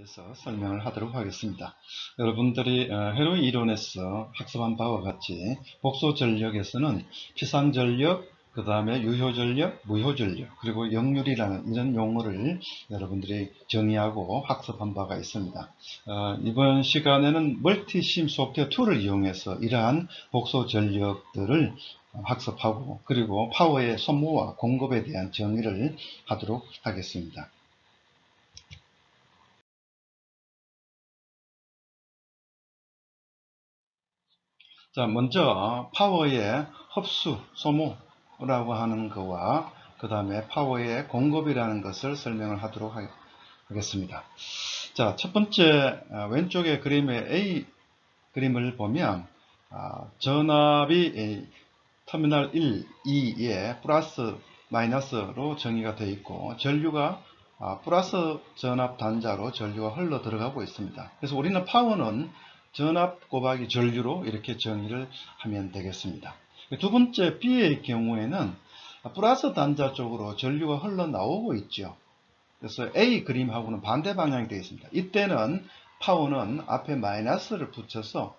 대해서 설명을 하도록 하겠습니다. 여러분들이 회로 이론에서 학습한 바와 같이 복소 전력에서는 피상 전력, 그 다음에 유효 전력, 무효 전력, 그리고 역률이라는 이런 용어를 여러분들이 정의하고 학습한 바가 있습니다. 이번 시간에는 멀티심 소프트웨어 툴을 이용해서 이러한 복소 전력들을 학습하고 그리고 파워의 소모와 공급에 대한 정의를 하도록 하겠습니다. 자, 먼저 파워의 흡수, 소모라고 하는 거와 그 다음에 파워의 공급이라는 것을 설명을 하도록 하겠습니다. 자, 첫 번째 왼쪽의 그림의 A 그림을 보면 전압이 터미널 1, 2에 플러스 마이너스로 정의가 되어 있고 전류가 플러스 전압 단자로 전류가 흘러 들어가고 있습니다. 그래서 우리는 파워는 전압 곱하기 전류로 이렇게 정의를 하면 되겠습니다. 두 번째 B의 경우에는 플러스 단자 쪽으로 전류가 흘러 나오고 있죠. 그래서 A 그림하고는 반대 방향이 되어 있습니다. 이때는 파워는 앞에 마이너스를 붙여서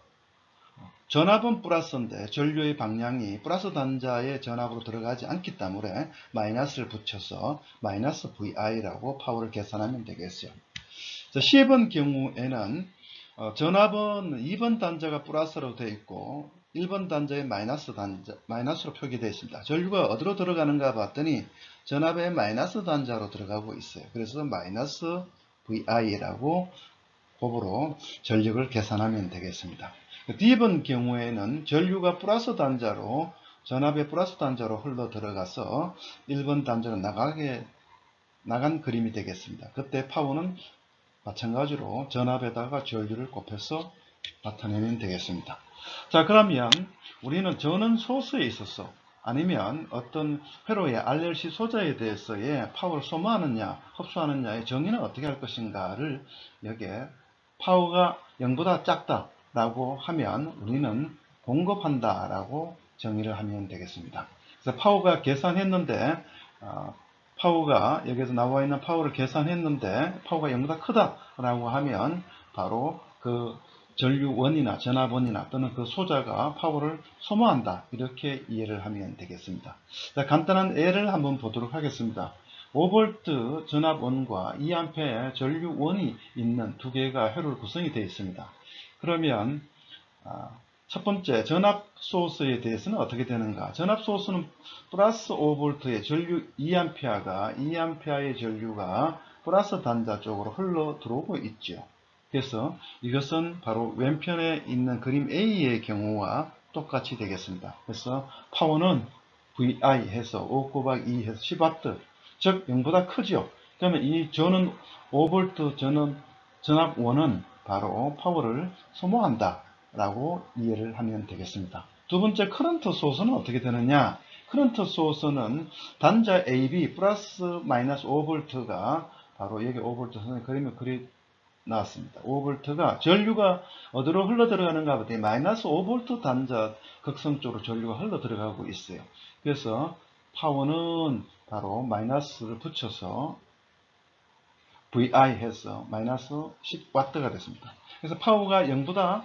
전압은 플러스인데 전류의 방향이 플러스 단자의 전압으로 들어가지 않기 때문에 마이너스를 붙여서 마이너스 VI라고 파워를 계산하면 되겠어요. 자, C번 경우에는 전압은 2번 단자가 플러스로 되어 있고 1번 단자의 마이너스로 표기되어 있습니다. 전류가 어디로 들어가는가 봤더니 전압의 마이너스 단자로 들어가고 있어요. 그래서 마이너스 VI라고 곱으로 전력을 계산하면 되겠습니다. D번 경우에는 전류가 플러스 단자로 전압의 플러스 단자로 흘러 들어가서 1번 단자로 나간 그림이 되겠습니다. 그때 파워는 마찬가지로 전압에다가 전류를 곱해서 나타내면 되겠습니다. 자, 그러면 우리는 전원 소수에 있어서 아니면 어떤 회로의 RLC 소자에 대해서의 파워를 소모하느냐 흡수하느냐의 정의는 어떻게 할 것인가를 여기에 파워가 0보다 작다 라고 하면 우리는 공급한다 라고 정의를 하면 되겠습니다. 그래서 파워가 계산했는데 파워가 여기서 나와 있는 파워를 계산했는데 파워가 0보다 크다 라고 하면 바로 그 전류원이나 전압원이나 또는 그 소자가 파워를 소모한다 이렇게 이해를 하면 되겠습니다. 자, 간단한 예를 한번 보도록 하겠습니다. 5V 전압원과 2A 전류원이 있는 두 개가 회로로 구성이 되어 있습니다. 그러면 첫 번째 전압 소스에 대해서는 어떻게 되는가? 전압 소스는 플러스 5V의 전류 2A가 2A의 전류가 플러스 단자 쪽으로 흘러 들어오고 있죠. 그래서 이것은 바로 왼편에 있는 그림 A의 경우와 똑같이 되겠습니다. 그래서 파워는 VI 해서 5 곱하기 2 해서 10W, 즉 0보다 크죠. 그러면 이 저는 5V 전압원은 바로 파워를 소모한다 라고 이해를 하면 되겠습니다. 두 번째 커런트 소스는 어떻게 되느냐? 커런트 소스는 단자 AB 플러스 마이너스 5V가 바로 여기 5V 선생님 그림을 나왔습니다. 5V가 전류가 어디로 흘러 들어가는가 보더니 마이너스 5V 단자 극성 쪽으로 전류가 흘러 들어가고 있어요. 그래서 파워는 바로 마이너스를 붙여서 VI 해서 마이너스 10W가 됐습니다. 그래서 파워가 0보다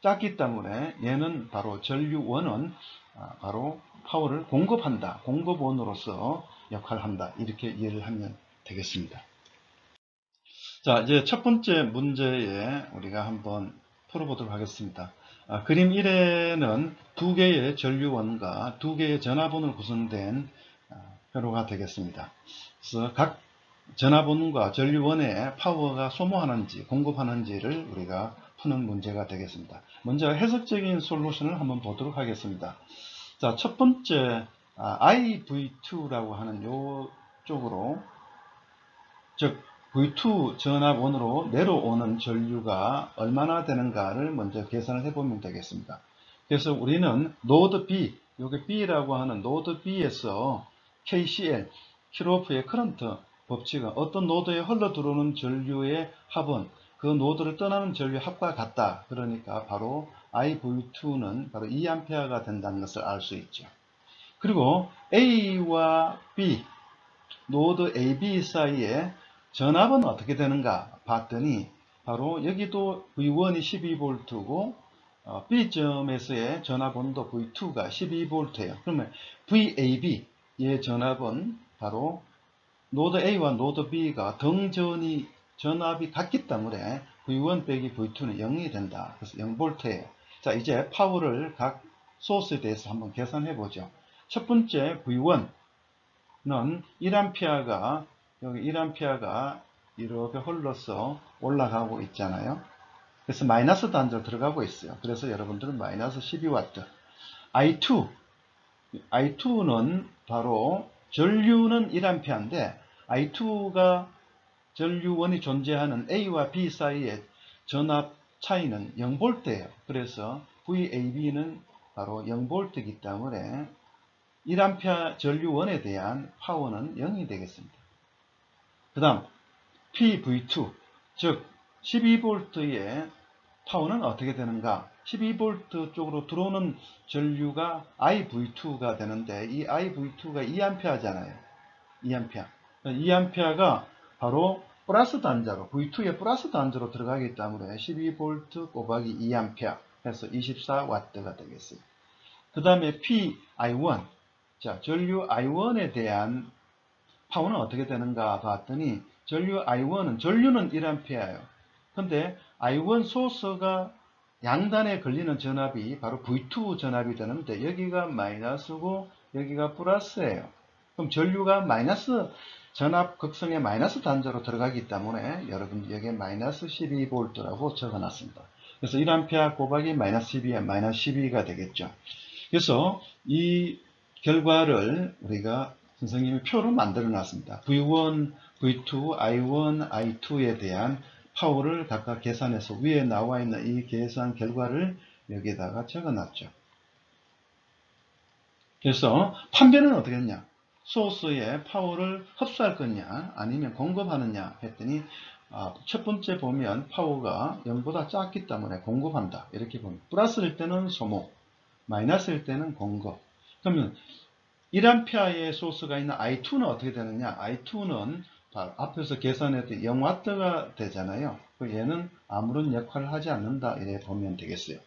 작기 때문에 얘는 바로 전류원은 바로 파워를 공급한다. 공급원으로서 역할을 한다. 이렇게 이해를 하면 되겠습니다. 자, 이제 첫 번째 문제에 우리가 한번 풀어보도록 하겠습니다. 그림 1에는 두 개의 전류원과 두 개의 전압원으로 구성된 회로가 되겠습니다. 그래서 각 전압원과 전류원에 파워가 소모하는지 공급하는지를 우리가 푸는 문제가 되겠습니다. 먼저 해석적인 솔루션을 한번 보도록 하겠습니다. 자, 첫 번째 IV2라고 하는 요 쪽으로, 즉 V2 전압원으로 내려오는 전류가 얼마나 되는가를 먼저 계산을 해보면 되겠습니다. 그래서 우리는 노드 B, 여기 B라고 하는 노드 B에서 KCL, 키르호프의 커런트 법칙은 어떤 노드에 흘러 들어오는 전류의 합은 그 노드를 떠나는 전류의 합과 같다. 그러니까 바로 IV2는 바로 2A가 된다는 것을 알 수 있죠. 그리고 A와 B, 노드 AB 사이에 전압은 어떻게 되는가 봤더니 바로 여기도 V1이 12V고 B점에서의 전압 온도 V2가 12V예요. 그러면 VAB의 전압은 바로 노드 A와 노드 B가 전압이 같기 때문에 V1 빼기 V2는 0이 된다. 그래서 0V예요. 자, 이제 파워를 각 소스에 대해서 한번 계산해 보죠. 첫 번째 V1는 1A가 여기 1A가 이렇게 흘러서 올라가고 있잖아요. 그래서 마이너스 단자로 들어가고 있어요. 그래서 여러분들은 마이너스 12W. I2는 바로 전류는 1A인데 I2가 전류원이 존재하는 A와 B 사이의 전압 차이는 0V예요. 그래서 VAB는 바로 0V이기 때문에 1A 전류원에 대한 파워는 0이 되겠습니다. 그 다음 PV2 즉 12V의 파워는 어떻게 되는가? 12V 쪽으로 들어오는 전류가 IV2가 되는데 이 IV2가 2A잖아요. 2A. 2A가 바로 플러스 단자로 V2의 플러스 단자로 들어가기 때문에 12V 곱하기 2A 해서 24W가 되겠어요. 그 다음에 PI1 자 전류 I1에 대한 파워는 어떻게 되는가 봤더니 전류 I1은 전류는 1A예요. 근데 I1 소스가 양단에 걸리는 전압이 바로 V2 전압이 되는데 여기가 마이너스고 여기가 플러스예요. 그럼 전류가 마이너스 전압 극성의 마이너스 단자로 들어가기 때문에 여러분 여기에 마이너스 12V라고 적어놨습니다. 그래서 1A 곱하기 마이너스 12에 마이너스 12가 되겠죠. 그래서 이 결과를 우리가 선생님이 표로 만들어 놨습니다. V1, V2, I1, I2에 대한 파워를 각각 계산해서 위에 나와 있는 이 계산 결과를 여기에다가 적어 놨죠. 그래서 판별은 어떻게 했냐? 소스에 파워를 흡수할 거냐 아니면 공급하느냐 했더니 첫 번째 보면 파워가 0보다 작기 때문에 공급한다. 이렇게 보면 플러스일 때는 소모, 마이너스일 때는 공급. 그러면 1A의 소스가 있는 I2는 어떻게 되느냐? I2는 앞에서 계산했던 0W가 되잖아요. 얘는 아무런 역할을 하지 않는다. 이렇게 보면 되겠어요.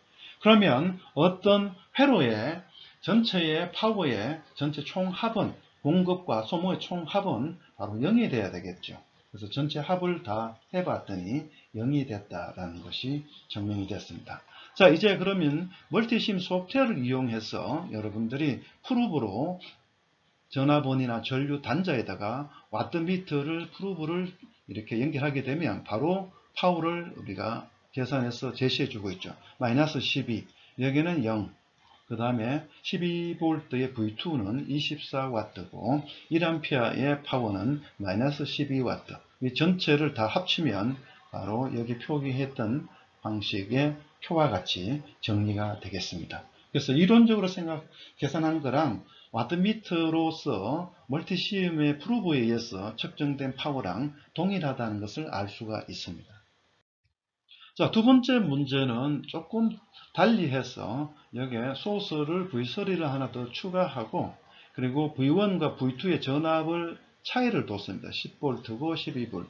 그러면 어떤 회로의 전체의 파워의 전체 총합은 공급과 소모의 총합은 바로 0이 돼야 되겠죠. 그래서 전체 합을 다 해봤더니 0이 됐다라는 것이 증명이 됐습니다. 자, 이제 그러면 멀티심 소프트웨어를 이용해서 여러분들이 프루브로 전화번이나 전류 단자에다가 와트미터를 프루브를 이렇게 연결하게 되면 바로 파워를 우리가 계산해서 제시해 주고 있죠. 마이너스 12, 여기는 0, 그 다음에 12V의 V2는 24W고 1A의 파워는 마이너스 12W. 이 전체를 다 합치면 바로 여기 표기했던 방식의 표와 같이 정리가 되겠습니다. 그래서 이론적으로 계산한 거랑 와트미터로서 멀티시음의 프루브에 의해서 측정된 파워랑 동일하다는 것을 알 수가 있습니다. 자, 두 번째 문제는 조금 달리해서 여기에 소스를 V3를 하나 더 추가하고 그리고 V1과 V2의 전압을 차이를 뒀습니다. 10V고 12V.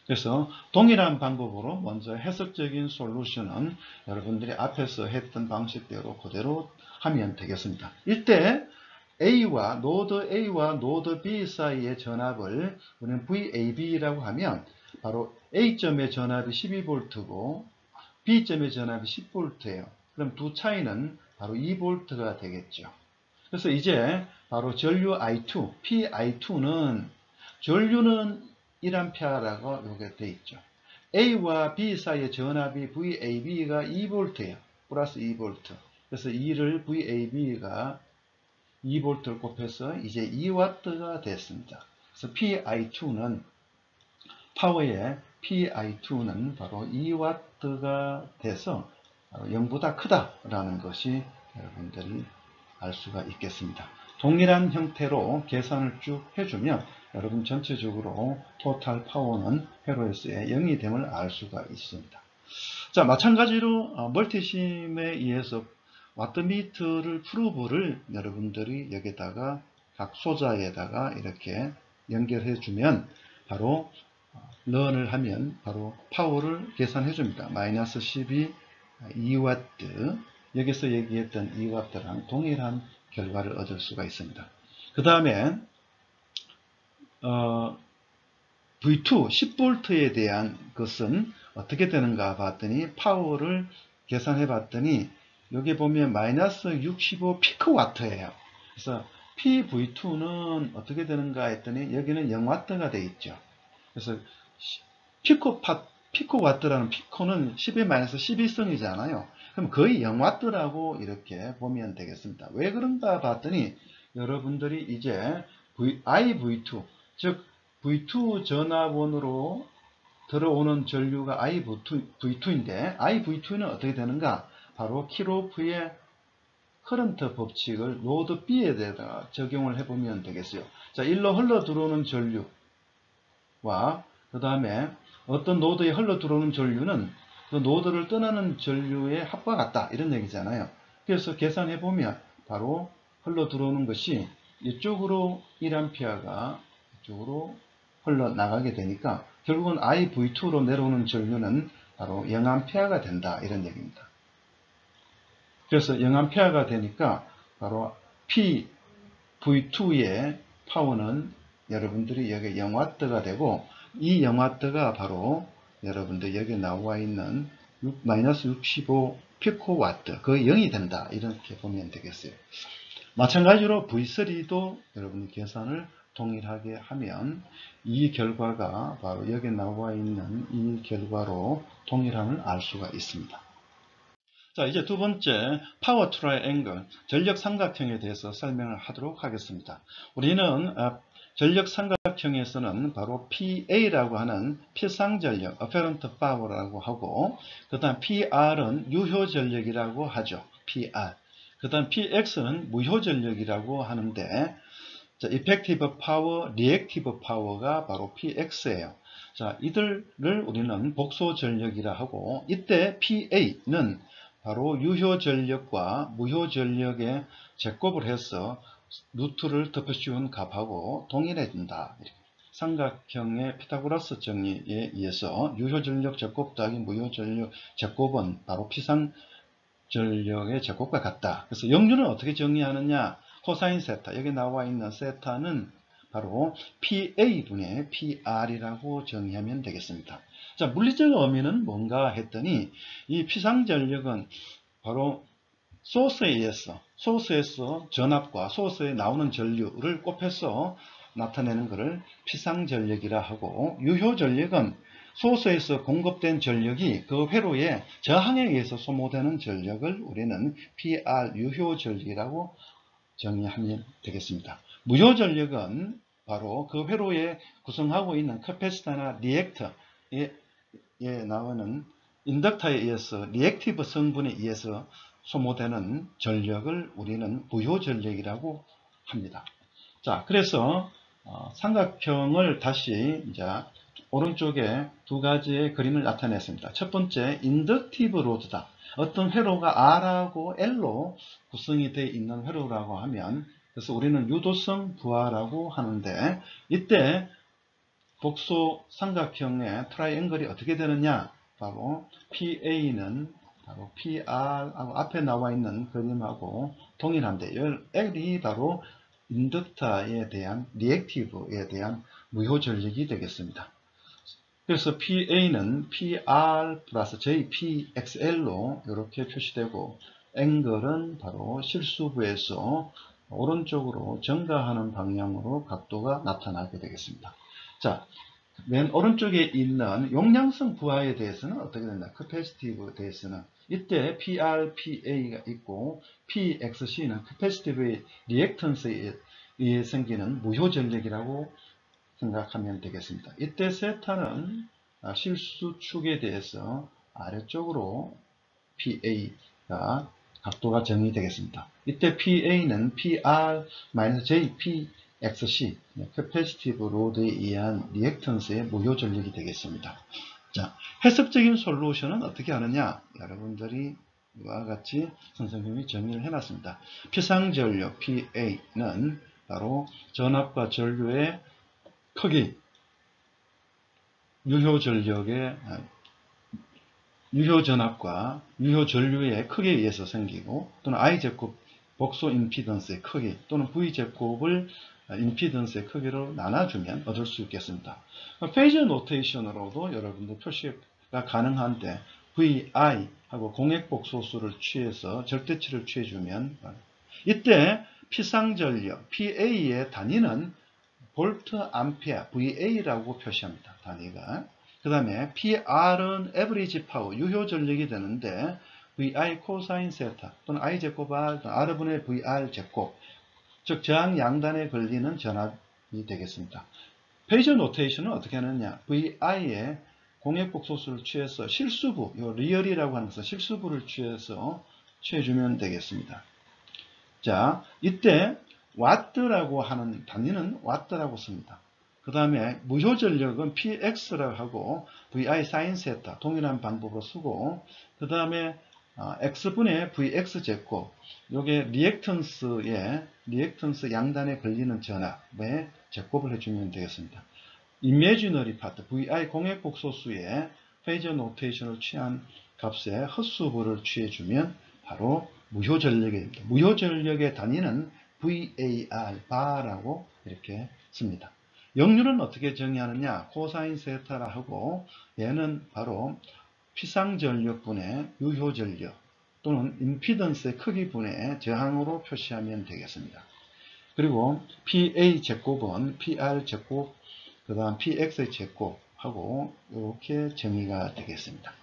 그래서 동일한 방법으로 먼저 해석적인 솔루션은 여러분들이 앞에서 했던 방식대로 그대로 하면 되겠습니다. 이때 노드 A와 노드 B 사이의 전압을 우리는 VAB라고 하면 바로 A점의 전압이 12V고 B점의 전압이 10V예요. 그럼 두 차이는 바로 2V가 되겠죠. 그래서 이제 바로 전류 I2, PI2는 전류는 1A라고 이렇게 되어 있죠. A와 B 사이의 전압이 VAB가 2V예요. 플러스 2V. 그래서 2를 VAB가 2V를 곱해서 이제 2W가 됐습니다. 그래서 PI2는 파워의 PI2는 바로 2W가 돼서 0보다 크다라는 것이 여러분들이 알 수가 있겠습니다. 동일한 형태로 계산을 쭉 해주면 여러분 전체적으로 토탈 파워는 회로에서의 0이 됨을 알 수가 있습니다. 자, 마찬가지로 멀티심에 의해서 와트미터를 프로브를 여러분들이 여기다가 각 소자에다가 이렇게 연결해 주면 바로 런을 하면 바로 파워를 계산해 줍니다. 마이너스 12 2와트, 여기서 얘기했던 2와트랑 동일한 결과를 얻을 수가 있습니다. 그 다음에 V2 10V에 대한 것은 어떻게 되는가 봤더니 파워를 계산해 봤더니 여기 보면 마이너스 65 피크와트예요. 그래서 PV2는 어떻게 되는가 했더니 여기는 0와트가 되어 있죠. 그래서 피코와트라는 피코는 10의 마이너스 12성이잖아요. 그럼 거의 0와트라고 이렇게 보면 되겠습니다. 왜 그런가 봤더니 여러분들이 이제 IV2, 즉 V2 전압원으로 들어오는 전류가 IV2인데 IV2는 어떻게 되는가? 바로 킬오프의 커런트 법칙을 노드 B에 대해서 적용을 해보면 되겠어요. 자, 일로 흘러 들어오는 전류와 그 다음에 어떤 노드에 흘러 들어오는 전류는 그 노드를 떠나는 전류의 합과 같다, 이런 얘기잖아요. 그래서 계산해 보면 바로 흘러 들어오는 것이 이쪽으로 1A가 이쪽으로 흘러나가게 되니까 결국은 IV2로 내려오는 전류는 바로 0A가 된다, 이런 얘기입니다. 그래서 0A가 되니까 바로 PV2의 파워는 여러분들이 여기 0W가 되고, 이 0W가 바로 여러분들 여기 나와 있는 마이너스 65 피코와트, 그 0이 된다, 이렇게 보면 되겠어요. 마찬가지로 V3도 여러분이 계산을 동일하게 하면 이 결과가 바로 여기 나와 있는 이 결과로 동일함을 알 수가 있습니다. 자, 이제 두 번째 파워 트라이앵글, 전력 삼각형에 대해서 설명을 하도록 하겠습니다. 우리는 전력 삼각형에서는 바로 PA라고 하는 필상전력, apparent power라고 하고, 그 다음 PR은 유효전력이라고 하죠. PR. 그 다음 PX는 무효전력이라고 하는데, 자, effective power, reactive power가 바로 PX예요. 자, 이들을 우리는 복소전력이라 하고, 이때 PA는 바로 유효전력과 무효전력의 제곱을 해서 루트를 덮어씌운 값하고 동일해진다. 삼각형의 피타고라스 정리에 의해서 유효전력 제곱 더하기 무효전력 제곱은 바로 피상전력의 제곱과 같다. 그래서 역류는 어떻게 정리하느냐? 코사인 세타, 여기 나와 있는 세타는 바로 PA분의 PR이라고 정의하면 되겠습니다. 자, 물리적 의미는 뭔가 했더니 이 피상전력은 바로 소스에서 전압과 소스에 나오는 전류를 곱해서 나타내는 것을 피상전력이라 하고, 유효전력은 소스에서 공급된 전력이 그 회로의 저항에 의해서 소모되는 전력을 우리는 PR 유효전력이라고 정의하면 되겠습니다. 무효전력은 바로 그 회로에 구성하고 있는 커패시터나 리액터에 나오는 인덕터에 의해서 리액티브 성분에 의해서 소모되는 전력을 우리는 무효전력이라고 합니다. 자, 그래서 삼각형을 다시 이제 오른쪽에 두 가지의 그림을 나타냈습니다. 첫 번째, 인덕티브 로드다. 어떤 회로가 R하고 L로 구성이 되어 있는 회로라고 하면, 그래서 우리는 유도성 부하라고 하는데, 이때 복소 삼각형의 트라이앵글이 어떻게 되느냐? 바로 PA는 바로 PR하고 앞에 나와 있는 그림하고 동일한데, L이 바로 인덕터에 대한 리액티브에 대한 무효전력이 되겠습니다. 그래서 PA는 PR 플러스 JPXL로 이렇게 표시되고, 앵글은 바로 실수부에서 오른쪽으로 증가하는 방향으로 각도가 나타나게 되겠습니다. 자, 맨 오른쪽에 있는 용량성 부하에 대해서는 어떻게 된다? 캐패시티브에 대해서는 이때 PRPA가 있고, PXC는 캐패시티브의 리액턴스에 의해 생기는 무효전력이라고 생각하면 되겠습니다. 이때 세타는 실수축에 대해서 아래쪽으로 PA가 각도가 정의되겠습니다. 이때 PA는 PR-JPXC, 캐패시티브 로드에 의한 리액턴스의 무효전력이 되겠습니다. 자, 해석적인 솔루션은 어떻게 하느냐? 여러분들이 이와 같이 선생님이 정의를 해놨습니다. 피상전력 PA는 바로 전압과 전류의 크기, 유효 전력의 유효 전압과 유효 전류의 크기에 의해서 생기고, 또는 I제곱 복소 임피던스의 크기 또는 V제곱을 임피던스의 크기로 나눠주면 얻을 수 있겠습니다. 페이저 노테이션으로도 여러분들 표시가 가능한데, VI 하고 공액 복소수를 취해서 절대치를 취해주면, 이때 피상전력 PA의 단위는 볼트 암페어 VA라고 표시합니다. 단위가. 그 다음에 PR은 에버리지 파워 유효 전력이 되는데, VI 코사인 세타 또는 I제곱 R R분의 VR 제곱, 즉 저항 양단에 걸리는 전압이 되겠습니다. 페이저 노테이션은 어떻게 하느냐, VI의 공액 복소수를 취해서 실수부, 요 리얼이라고 하는 것은 실수부를 취해서 취해주면 되겠습니다. 자, 이때 와트라고 하는 단위는 와트라고 씁니다. 그 다음에 무효 전력은 PX라고 하고 VI 사인 세타 동일한 방법으로 쓰고, 그 다음에 X분의 VX 제곱, 요게 리액턴스 양단에 걸리는 전압의 제곱을 해주면 되겠습니다. 이미지너리 파트 VI 공액 복소수의 페이저 노테이션을 취한 값에 헛수부를 취해주면 바로 무효 전력이 됩니다. 무효 전력의 단위는 VAR, 바라고 이렇게 씁니다. 역률은 어떻게 정의하느냐, 코사인 세타라 하고, 얘는 바로 피상전력분의 유효전력 또는 임피던스의 크기분의 저항으로 표시하면 되겠습니다. 그리고 PA 제곱은 PR 제곱, 그 다음 PX 제곱하고 이렇게 정의가 되겠습니다.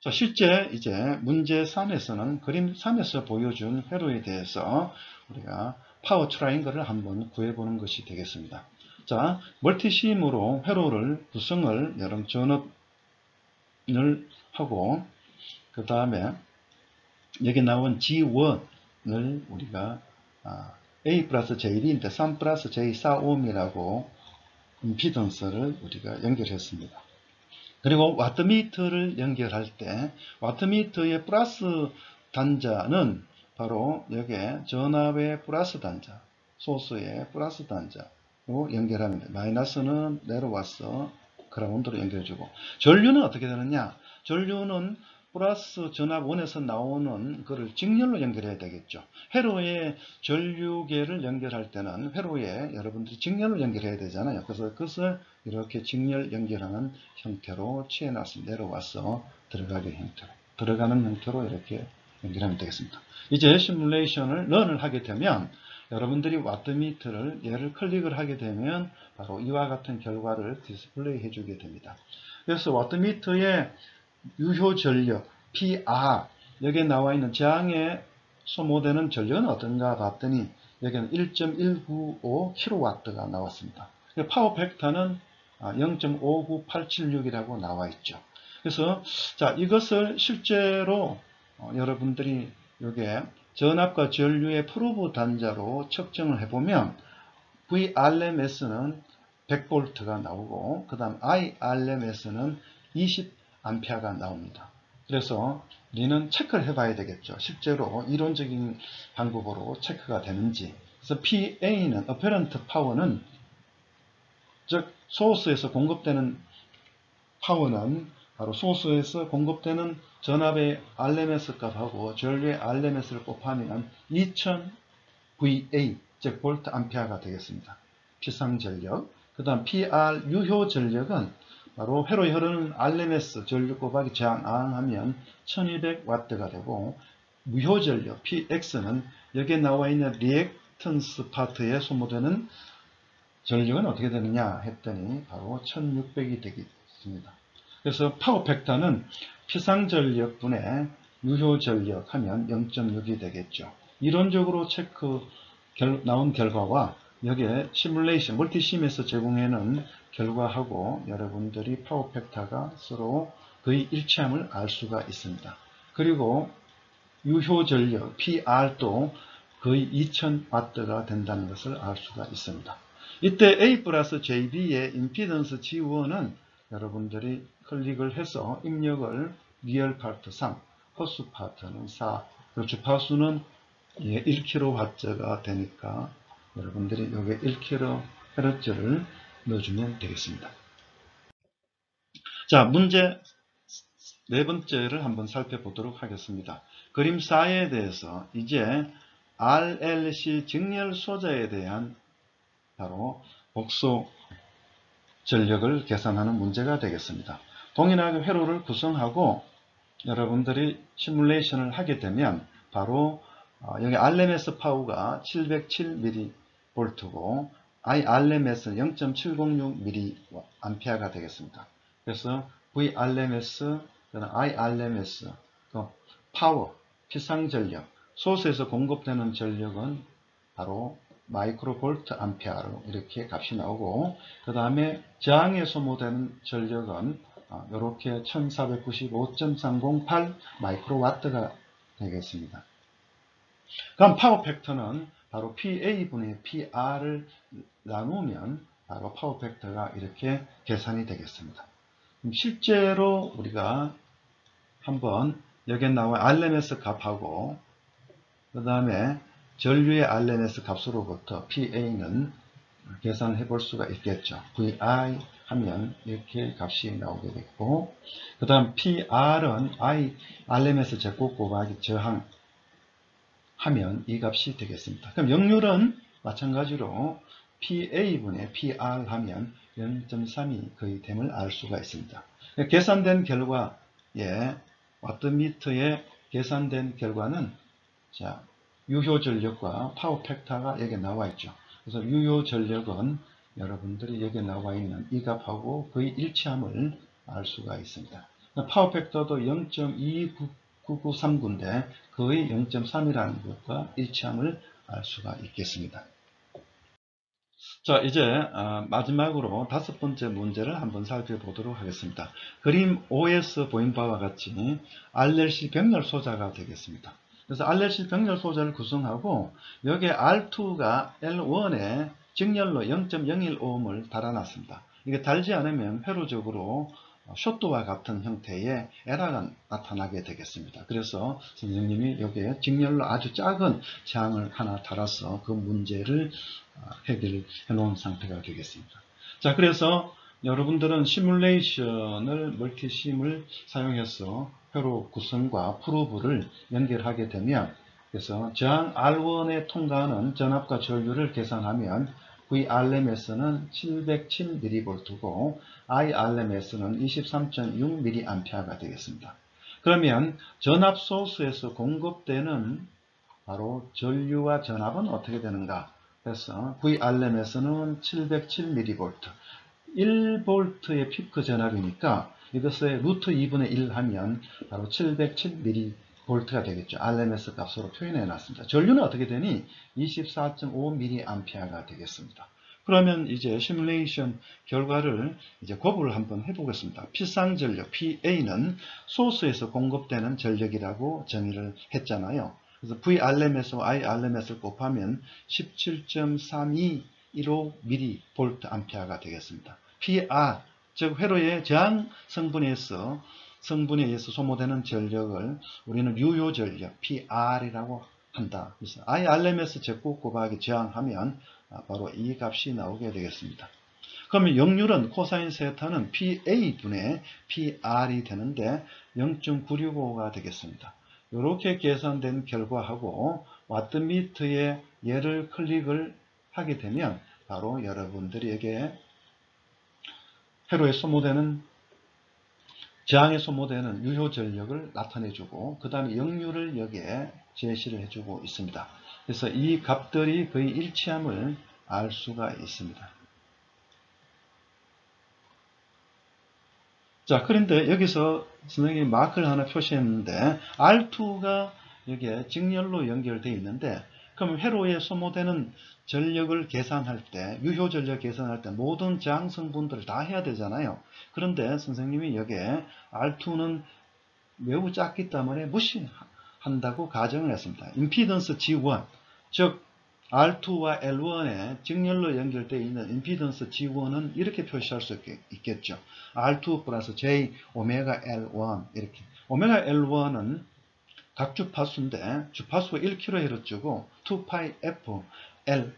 자, 실제 이제 문제 3에서는 그림 3에서 보여준 회로에 대해서 우리가 파워 트라이앵글을 한번 구해보는 것이 되겠습니다. 자, 멀티심으로 회로를 구성을 여러 전업을 하고, 그 다음에 여기 나온 G1을 우리가 A 플러스 J1인데 3 플러스 J4옴이라고 임피던스를 우리가 연결했습니다. 그리고 와트미터를 연결할 때 와트미터의 플러스 단자는 바로 여기에 전압의 플러스 단자, 소스의 플러스 단자로 연결하면 돼요. 마이너스는 내려와서 그라운드로 연결해주고, 전류는 어떻게 되느냐, 전류는 플러스 전압 1에서 나오는 그를 직렬로 연결해야 되겠죠. 회로에 전류계를 연결할 때는 회로에 여러분들이 직렬로 연결해야 되잖아요. 그래서 그것을 이렇게 직렬 연결하는 형태로 취해놨습니다. 내려와서 들어가는 형태로 이렇게 연결하면 되겠습니다. 이제 시뮬레이션을 런을 하게 되면 여러분들이 와트미터를 얘를 클릭을 하게 되면 바로 이와 같은 결과를 디스플레이 해주게 됩니다. 그래서 와트미터의 유효 전력 PR, 여기에 나와 있는 저항에 소모되는 전력은 어떤가 봤더니 여기는 1.195kW가 나왔습니다. 파워 팩터는 0.59876이라고 나와 있죠. 그래서 자, 이것을 실제로 여러분들이 여기에 전압과 전류의 프로브 단자로 측정을 해보면 VRMS는 100V가 나오고, 그 다음 IRMS는 20A가 나옵니다. 그래서 우리는 체크를 해봐야 되겠죠. 실제로 이론적인 방법으로 체크가 되는지. 그래서 PA는 Apparent Power는, 즉 소스에서 공급되는 파워는 바로 소스에서 공급되는 전압의 RMS 값하고 전류의 RMS를 곱하면 2000 VA, 즉 볼트 암페어가 되겠습니다. 피상전력. 그 다음 PR 유효 전력은 바로 회로에 흐르는 RMS 전류 곱하기 저항하면 1200W가 되고, 무효 전력 PX는 여기에 나와 있는 리액턴스 파트에 소모되는 전력은 어떻게 되느냐 했더니 바로 1600이 되겠습니다. 그래서 파워 팩터는 피상전력분의 유효 전력 하면 0.6이 되겠죠. 이론적으로 나온 결과와 여기에 시뮬레이션, 멀티심에서 제공해놓은 결과하고 여러분들이 파워 팩터가 서로 거의 일치함을 알 수가 있습니다. 그리고 유효 전력 PR도 거의 2000W가 된다는 것을 알 수가 있습니다. 이때 A 플러스 JB의 임피던스 G1은 여러분들이 클릭을 해서 입력을 리얼 파트 3, 허수 파트는 4, 그리고 주파수는 1kHz가 되니까 여러분들이 여기 1kHz를 넣어주면 되겠습니다. 자, 문제 네 번째를 한번 살펴보도록 하겠습니다. 그림 4에 대해서 이제 RLC 직렬 소자에 대한 바로 복소 전력을 계산하는 문제가 되겠습니다. 동일하게 회로를 구성하고 여러분들이 시뮬레이션을 하게 되면 바로 여기 RMS 파워가 707mV고 IRMS는 0.706mA가 되겠습니다. 그래서 VRMS, IRMS, 파워, 피상전력, 소스에서 공급되는 전력은 바로 마이크로볼트 암페어로 이렇게 값이 나오고, 그 다음에 저항에 소모되는 전력은 이렇게 1495.308 마이크로와트가 되겠습니다. 그럼 파워 팩터는 바로 PA분의 PR을 나누면 바로 파워 팩터가 이렇게 계산이 되겠습니다. 실제로 우리가 한번 여기에 나와 RMS 값하고 그 다음에 전류의 RMS 값으로부터 PA는 계산을 해볼 수가 있겠죠. VI 하면 이렇게 값이 나오게 됐고, 그 다음 PR은 RMS 제곱 곱하기 저항 하면 이 값이 되겠습니다. 그럼 역률은 마찬가지로 PA분의 PR 하면 0.3이 거의 됨을 알 수가 있습니다. 계산된 결과에 와트미터에 계산된 결과는 자, 유효 전력과 파워 팩터가 여기 나와 있죠. 그래서 유효 전력은 여러분들이 여기 나와 있는 이 값하고 거의 일치함을 알 수가 있습니다. 파워 팩터도 0.29939인데 거의 0.3이라는 것과 일치함을 알 수가 있겠습니다. 자, 이제 마지막으로 다섯 번째 문제를 한번 살펴보도록 하겠습니다. 그림 5에서 보인 바와 같이 RLC 병렬 소자가 되겠습니다. 그래서 RLC 병렬 소자를 구성하고 여기에 R2가 L1에 직렬로 0.01ohm을 달아놨습니다. 이게 달지 않으면 회로적으로 쇼트와 같은 형태의 에러가 나타나게 되겠습니다. 그래서 선생님이 여기에 직렬로 아주 작은 저항을 하나 달아서 그 문제를 해결해 놓은 상태가 되겠습니다. 자, 그래서 여러분들은 시뮬레이션을 멀티심을 사용해서 회로 구성과 프로브를 연결하게 되면, 그래서 저항 R1에 통과하는 전압과 전류를 계산하면 VRMS는 707mV고 IRMS는 23.6mA가 되겠습니다. 그러면 전압 소스에서 공급되는 바로 전류와 전압은 어떻게 되는가? 그래서 VRMS는 707mV, 1V의 피크 전압이니까 이것을 루트 2분의 1 하면 바로 707mV가 되겠죠. RMS 값으로 표현해 놨습니다. 전류는 어떻게 되니? 24.5mA가 되겠습니다. 그러면 이제 시뮬레이션 결과를 이제 곱을 한번 해보겠습니다. 필상 전력 PA는 소스에서 공급되는 전력이라고 정의를 했잖아요. 그래서 VRMS와 IRMS를 곱하면 17.3215mVA 되겠습니다. PR, 즉 회로의 저항 성분에 의해서 소모되는 전력을 우리는 유효 전력 PR이라고 한다. 그래서 IRMS 제곱 곱하기 저항하면 바로 이 값이 나오게 되겠습니다. 그러면 역률은 코사인 세타는 PA분의 PR이 되는데 0.965가 되겠습니다. 이렇게 계산된 결과하고 와트미터에 얘를 클릭을 하게 되면 바로 여러분들에게 회로에 소모되는 저항에 소모되는 유효 전력을 나타내주고 그 다음에 역률을 여기에 제시를 해주고 있습니다. 그래서 이 값들이 거의 일치함을 알 수가 있습니다. 자, 그런데 여기서 선생님이 마크를 하나 표시했는데 R2가 여기에 직렬로 연결되어 있는데, 그럼 회로에 소모되는 전력을 계산할 때, 유효 전력 계산할 때 모든 저항 성분들을 다 해야 되잖아요. 그런데 선생님이 여기에 R2는 매우 작기 때문에 무시한다고 가정을 했습니다. 임피던스 G1, 즉 R2와 L1에 직렬로 연결되어 있는 임피던스 G1은 이렇게 표시할 수 있겠죠. R2 플러스 J 오메가 L1 이렇게. 오메가 L1은 각 주파수인데 주파수가 1kHz고 2πf L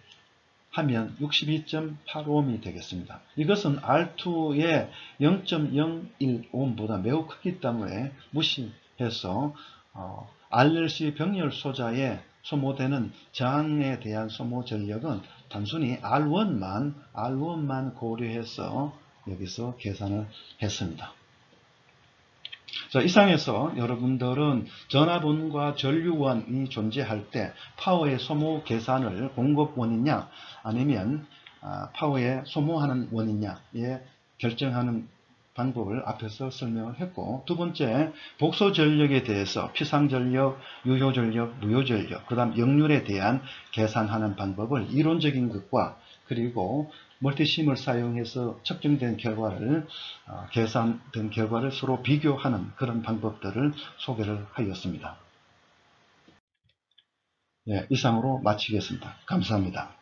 하면 62.8ohm이 되겠습니다. 이것은 R2의 0.015ohm보다 매우 크기 때문에 무시해서 RLC 병렬 소자에 소모되는 저항에 대한 소모 전력은 단순히 R1만 고려해서 여기서 계산을 했습니다. 자, 이상에서 여러분들은 전압원과 전류원이 존재할 때 파워의 소모 계산을 공급원이냐 아니면 파워의 소모하는 원이냐에 결정하는 방법을 앞에서 설명을 했고, 두 번째 복소 전력에 대해서 피상전력, 유효전력, 무효전력, 그 다음 역률에 대한 계산하는 방법을 이론적인 것과 그리고 멀티심을 사용해서 측정된 결과를 계산된 결과를 서로 비교하는 그런 방법들을 소개를 하였습니다. 네, 이상으로 마치겠습니다. 감사합니다.